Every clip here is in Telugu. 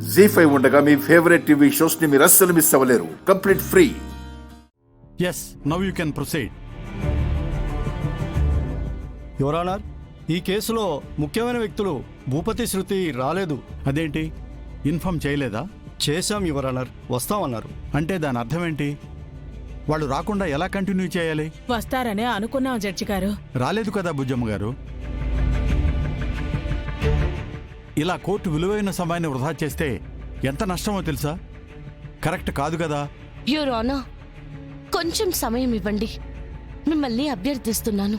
జీ5 ఉండగా మీ ఫేవరెట్ టీవీ షోస్ ని మీరు అస్సలు మిస్ అవ్వలేరు. Complete free. Yes, now you can proceed. Your honour, ఈ కేసులో ముఖ్యమైన వ్యక్తులు భూపతి, శృతి రాలేదు. అదేంటి, ఇన్ఫార్మ్ చేయలేదా? చేశాం యువర్ ఆనర్, వస్తామన్నారు. అంటే దాని అర్థం ఏంటి? వాళ్ళు రాకుండా ఎలా కంటిన్యూ చేయాలి? వస్తారనే అనుకున్నాం జడ్జి గారు. రాలేదు కదా బుజ్జమ్మ గారు. ఇలా కోర్టు విలువైన సమయాన్ని వృధా చేస్తే ఎంత నష్టమో తెలుసా? కరెక్ట్ కాదు కదా. యువర్ ఆనర్, కొంచెం సమయం ఇవ్వండి, మిమ్మల్ని అభ్యర్థిస్తున్నాను.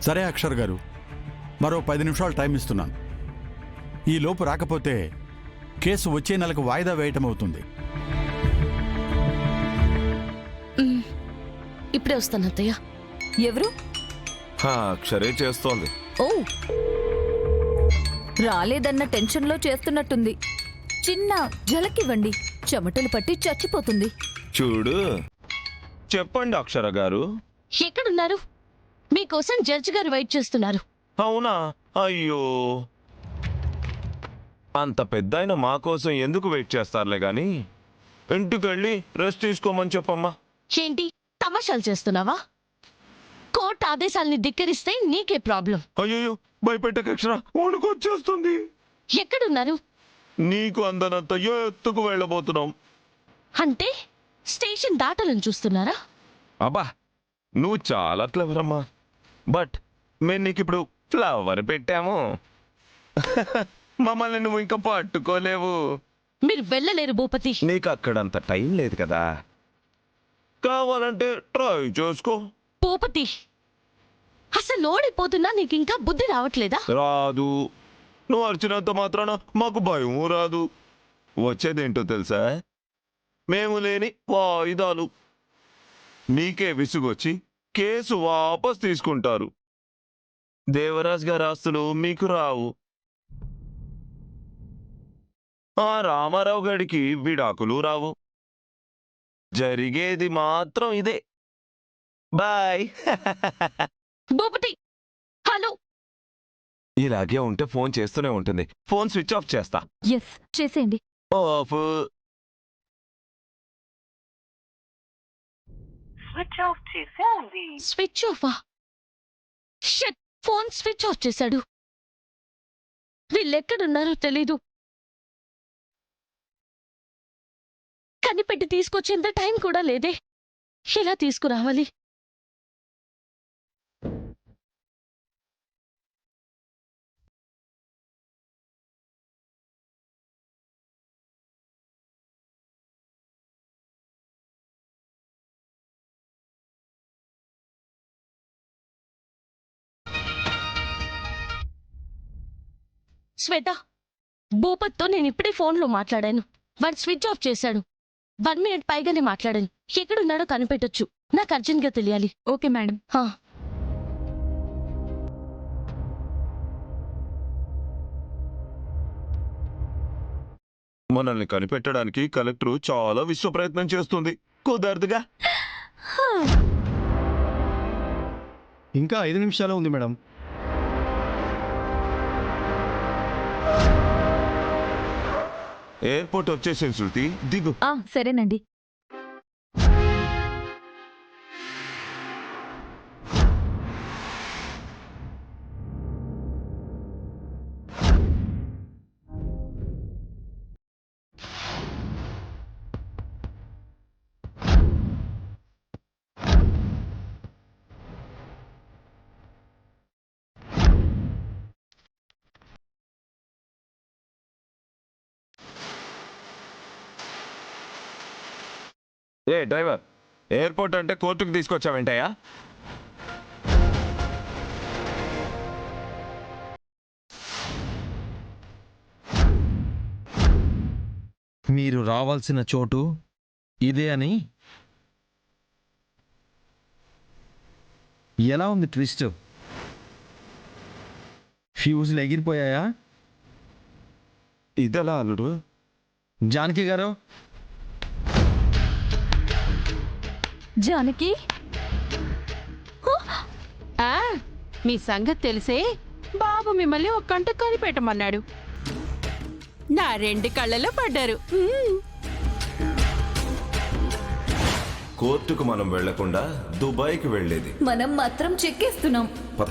సరే అక్షర్ గారు, మరో 10 నిమిషాలు టైం ఇస్తున్నాను. ఈ లోపు రాకపోతే కేసు వచ్చే నెలకు వాయిదా వేయటం అవుతుంది. ఇప్పుడే వస్తాను అత్తయ్య. ఎవరు? అక్షరే చేస్తోంది. ఓ, రాలేదన్న టెన్షన్లో చేస్తున్నట్టుంది. చిన్న జలకివ్వండి, చెమటలు పట్టి చచ్చిపోతుంది. చూడు, చెప్పండి అక్షర గారు. ఎక్కడున్నారు? మీకోసం జడ్జి గారు వెయిట్ చేస్తున్నారు. అవునా? అయ్యో, అంత పెద్ద ఆయన మా కోసం ఎందుకు వెయిట్ చేస్తారులే గాని, ఇంటికెళ్ళి రెస్ట్ తీసుకోమని చెప్పమ్మా. ఏంటి తమాషాలు చేస్తున్నావా? కోర్టు ఆదేశాలని ధిక్కరిస్తే నీకే ప్రాబ్లం. అయ్యో, భయపెట్టక అక్షర, వణుకొచ్చేస్తుంది. ఎక్కడున్నారు? నీకు అందనంత ఎత్తుకు వెళ్ళబోతున్నాం. అంటే స్టేషన్ దాటాలని చూస్తున్నారా? అబ్బా, నువ్వు చాలా క్లవర్ అమ్మా. బట్ మేము నీకు ఇప్పుడు ఫ్లవర్ పెట్టాము. మమ్మల్ని నువ్వు ఇంకా పట్టుకోలేవు. మీరు వెళ్ళలేరు భూపతి. నీకు అక్కడంత టైం లేదు కదా, కావాలంటే ట్రై చేసుకో. భూపతి, అసలు ఓడిపోతున్నా నీకు ఇంకా బుద్ధి రావట్లేదా? రాదు. నువ్వు అరిచినంత మాత్రాన మాకు భయం రాదు. వచ్చేదేంటో తెలుసా? మేము లేని వాయిదాలు. మీకే విసుగొచ్చి కేసు వాపస్ తీసుకుంటారు. దేవరాజ్ గారి ఆస్తులు మీకు రావు. ఆ రామారావు గడికి విడాకులు రావు. జరిగేది మాత్రం ఇదే. బాయ్. భూపతి, హలో. ఇలాగే ఉంటే ఫోన్ చేస్తూనే ఉంటుంది. ఫోన్ స్విచ్ ఆఫ్ చేస్తా. ఎస్, చేసేయండి. ఆఫ్. స్విచ్ ఆఫా? షట్, ఫోన్ స్విచ్ ఆఫ్ చేశాడు. వీళ్ళెక్కడున్నారో తెలీదు. కనిపెట్టి తీసుకొచ్చేంత టైం కూడా లేదే. ఎలా తీసుకురావాలి? శ్వేత, భూపత్తో నేను ఇప్పుడే ఫోన్లో మాట్లాడాను. వాడు స్విచ్ ఆఫ్ చేశాడు. 1 మినిట్ పైగానే మాట్లాడాను. ఎక్కడున్నాడో కనిపెట్టొచ్చు. నాకు అర్జెంట్గా తెలియాలి. Okay madam. మనల్ని కనిపెట్టడానికి కలెక్టరు చాలా విశ్వ ప్రయత్నం చేస్తుంది. కుదరదుగా. ఇంకా 5 నిమిషాలు ఉంది మేడం. ఎయిర్పోర్ట్ వచ్చేసింది శృతి, దిగు. సరేనండి. ఏ డ్రైవర్, ఎయిర్పోర్ట్ అంటే కోర్టుకు తీసుకొచ్చావేంటయ్యా? మీరు రావాల్సిన చోటు ఇదే అని. ఎలా ఉంది ట్విస్ట్? ఫ్యూజులు ఎగిరిపోయాయా? ఇదెలా అల్లుడు? జానకి గారు, జానకి, మీ సంగతి తెలిసే బాబు మిమ్మల్ని ఒక కంట కనిపెట్టమన్నాడు. నా 2 కళ్ళలో పడ్డారు. కోర్టుకు మనం వెళ్లకుండా దుబాయ్కి వెళ్ళేది. మనం మాత్రం చెక్కేస్తున్నాం. పద.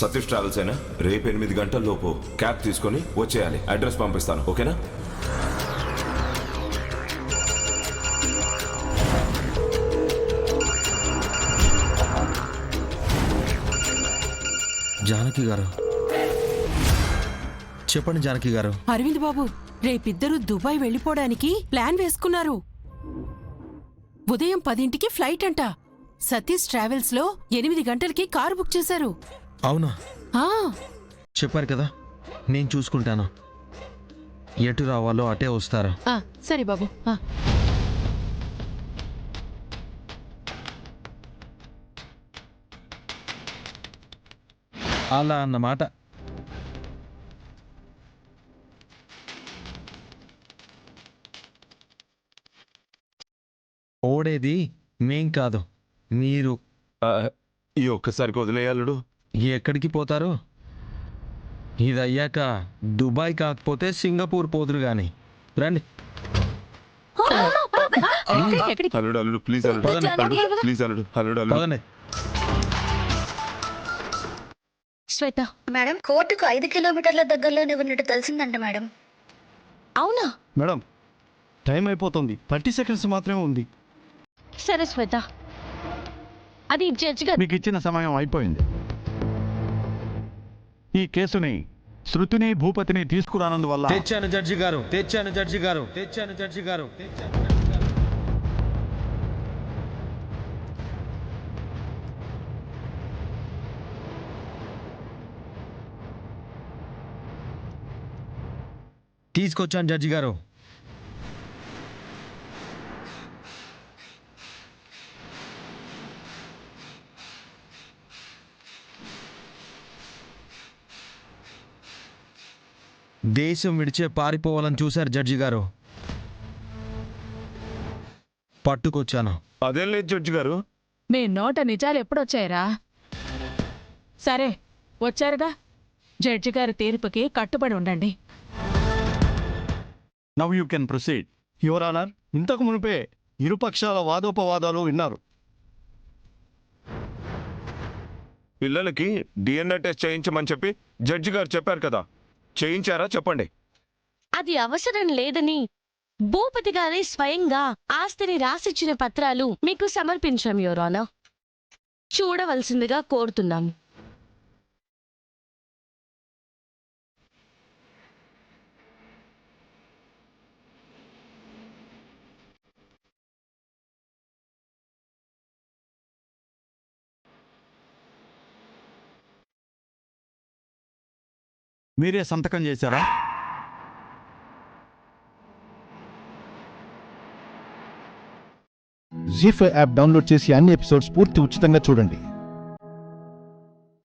సతీష్ ట్రావెల్స్ అయినా రేపు 8 గంటల లోపు క్యాబ్ తీసుకొని వచ్చేయాలి. అడ్రస్ పంపిస్తాను, ఓకేనా? జానకి గారు చెప్పండి. జానకి గారు, అరవింద్ బాబు, రేపిద్దరూ దుబాయ్ వెళ్ళిపోవడానికి ప్లాన్ వేసుకున్నారు. ఉదయం 10ంటికి ఫ్లైట్ అంట. సతీష్ ట్రావెల్స్ లో 8 గంటలకి కారు బుక్ చేశారు. అవునా? ఆ చెప్పారు కదా, నేను చూసుకుంటాను. ఎటు రావాలో అటే వస్తారు. సరే బాబు. అలా అన్నమాట. ఓడేది మేం కాదు, మీరు. ఈ ఒక్కసారికి వదిలేయాలడు. ఎక్కడికి పోతారు? ఇది అయ్యాక దుబాయ్ కాకపోతే సింగపూర్ పోదురు గాని. రండి. అల్లుడు అల్లుడు ప్లీజ్ అల్లుడు పదండి. అల్లుడు ప్లీజ్ అల్లుడు అల్లుడు అల్లుడు. పదండి. శ్వేత, మేడం, కోర్టుకు 5 కిలోమీటర్ల దగ్గరలోనే ఉన్నట్టు తెలిసిందంట మేడం. అవునా? మేడం, టైం అయిపోతుంది. 30 సెకండ్స్ మాత్రమే ఉంది. సరే శ్వేత, అది జడ్జి గారు. మీకు ఇచ్చిన సమయం అయిపోయింది. ఈ కేసుని శృతిని భూపతిని తీసుకురానందువల్ల తెచ్చాను జడ్జి గారు, తెచ్చాను జడ్జి గారు, తెచ్చాను జడ్జి గారు, తెచ్చాను జడ్జి గారు. తీసుకొచ్చాను జడ్జి గారు. దేశం విడిచే పారిపోవాలని చూశారు జడ్జి గారు. పట్టుకొచ్చాను. అదేం లేదు జడ్జి గారు. మీ నోట నిజాలు ఎప్పుడొచ్చాయరా? సరే, వచ్చారుగా. జడ్జి గారి తీర్పుకి కట్టుబడి ఉండండి. Now you can proceed. Your honour, ఇంతకు మునిపే ఇరుపక్షాల వాదోపవాదాలు విన్నారు. పిల్లలకి DNA టెస్ట్ చేయించమని చెప్పి జడ్జి గారు చెప్పారు కదా, చేయించారా చెప్పండి. అది అవసరం లేదని భూపతి గారే స్వయంగా ఆస్తిని రాసిచ్చిన పత్రాలు మీకు సమర్పించాం యువర్ ఆనర్. చూడవలసిందిగా కోరుతున్నాం. మీరే సంతకం చేశారా? జీ5 యాప్ డౌన్లోడ్ చేసి అన్ని ఎపిసోడ్స్ పూర్తి ఉచితంగా చూడండి.